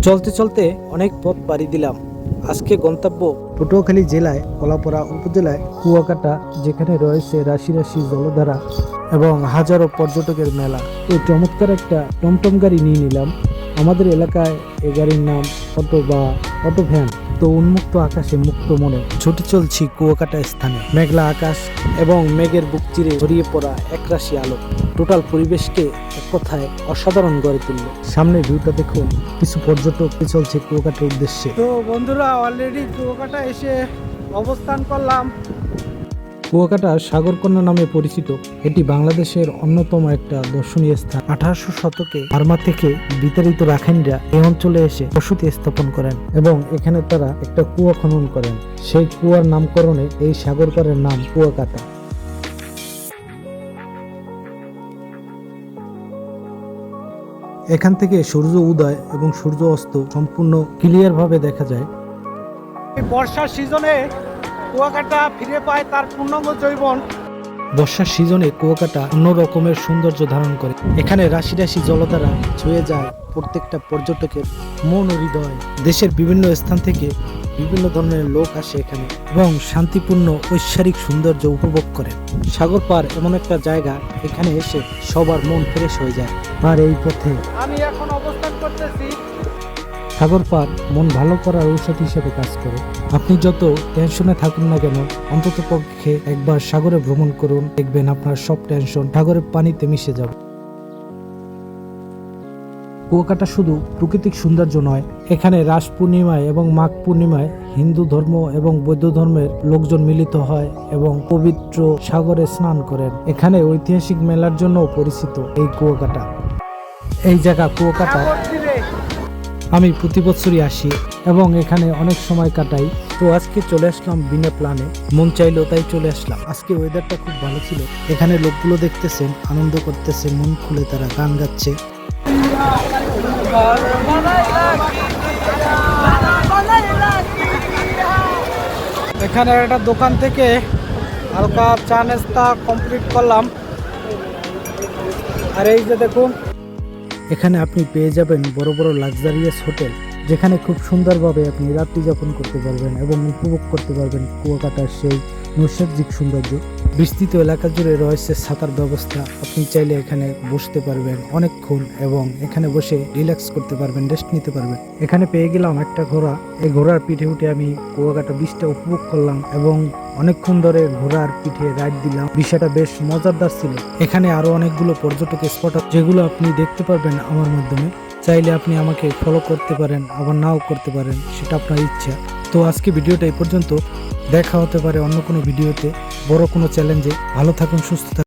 চলতে চলতে অনেক পথ পাড়ি দিলাম। আজকে গন্তব্য পটুয়াখালী জেলায় কলাপাড়া উপজেলায় কুয়াকাটা, যেখানে রয়েছে রাশি রাশি জলধারা এবং হাজারো পর্যটকের মেলা। এই চমৎকার একটা টমটম গাড়ি নিয়ে নিলাম। আমাদের এলাকায় এই গাড়ির নাম অটো বা অটো ভ্যান। তো উন্মুক্ত আকাশে মুক্ত মনে ছুটে চলছি কুয়াকাটা স্থানে। মেঘলা আকাশ এবং মেঘের বুক চিরে ছড়িয়ে পড়া একরাশি আলো টোটাল পরিবেশকে এক কথায় অসাধারণ গড়ে তুলল। সামনে ভিউটা দেখুন, কিছু পর্যটক চলছে কুয়াকাটার উদ্দেশ্যে। তো বন্ধুরা, অলরেডি কুয়াকাটা এসে অবস্থান করলাম। কুয়াকাটা সাগরকন্যা নামে পরিচিত। এটি বাংলাদেশের অন্যতম একটা দর্শনীয় স্থান। 1800 শতকে বার্মা থেকে বিতাড়িত রাখাইনরা এই অঞ্চলে এসে বসতি স্থাপন করেন এবং এখানে তারা একটা কুয়া খনন করেন। সেই কুয়ার নামকরণে এই সাগরপাড়ের নাম কুয়াকাটা। এখান থেকে সূর্য উদয় এবং সূর্য অস্ত সম্পূর্ণ ক্লিয়ার ভাবে দেখা যায়। বর্ষার সিজনে কুয়াকাটা ফিরে পায় তার পূর্ণাঙ্গ যৌবন। বর্ষার সিজনে কুয়াকাটা অন্য রকমের সৌন্দর্য ধারণ করে। এখানে রাশি রাশি জলধারা ছুঁয়ে যায় প্রত্যেকটা পর্যটকের মন ও হৃদয়। দেশের বিভিন্ন স্থান থেকে বিভিন্ন ধরনের লোক আসে এখানে এবং শান্তিপূর্ণ ঐশ্বরিক সৌন্দর্য উপভোগ করে। সাগর পার এমন একটা জায়গা, এখানে এসে সবার মন ফ্রেশ হয়ে যায়। আর এই পথে আমি এখন অবস্থান করতেছি। সাগর পার মন ভালো করার ঔষধ হিসেবে কাজ করে। আপনি যত টেনশনে থাকুন না কেন, অন্তত পক্ষে একবার সাগরে ভ্রমণ করুন, দেখবেন আপনার সব টেনশন সাগরের পানিতে মিশে যাবে। কুয়াকাটা শুধু প্রাকৃতিক সৌন্দর্য নয়, এখানে রাস পূর্ণিমায় এবং মাঘ পূর্ণিমায় হিন্দু ধর্ম এবং বৌদ্ধ ধর্মের লোকজন মিলিত হয় এবং পবিত্র সাগরে স্নান করেন। এখানে ঐতিহাসিক মেলার জন্য পরিচিত এই কুয়াকাটা। এই জায়গা কুয়াকাটা আমি প্রতি বছরই আসি এবং এখানে অনেক সময় কাটাই। তো আজকে চলে আসলাম বিনা প্ল্যানে, মন চাইলো তাই চলে আসলাম। আজকে ওয়েদারটা খুব ভালো ছিল। এখানে লোকগুলো দেখতেছেন আনন্দ করতেছে, মন খুলে তারা গান গাচ্ছে। এখানে একটা দোকান থেকে হালকা চা নাস্তা কমপ্লিট করলাম। আর এই যে দেখুন, এখানে আপনি পেয়ে যাবেন বড় বড় লাক্সারিয়াস হোটেল, যেখানে খুব সুন্দরভাবে আপনি রাত্রি যাপন করতে পারবেন এবং উপভোগ করতে পারবেন কুয়াকাটার সেই নৈসর্গিক সৌন্দর্য। বিস্তৃত এলাকা জুড়ে রয়েছে ছাতার ব্যবস্থা। আপনি চাইলে এখানে বসতে পারবেন অনেকক্ষণ এবং এখানে বসে রিল্যাক্স করতে পারবেন, রেস্ট নিতে পারবেন। এখানে পেয়ে গেলাম একটা ঘোড়া। এই ঘোড়ার পিঠে উঠে আমি কুয়াকাটা বিচটা উপভোগ করলাম এবং অনেকক্ষণ ধরে ঘোড়ার পিঠে রাইড দিলাম। বিষয়টা বেশ মজাদার ছিল। এখানে আরো অনেকগুলো পর্যটক স্পট যেগুলো আপনি দেখতে পারবেন আমার মাধ্যমে। চাইলে আপনি আমাকে ফলো করতে পারেন, আবার নাও করতে পারেন, সেটা আপনার ইচ্ছা। তো আজকে ভিডিওটা এই পর্যন্ত। দেখা হতে পারে অন্য কোনো ভিডিওতে, বড় কোনো চ্যালেঞ্জে। ভালো থাকুন, সুস্থ থাকুন।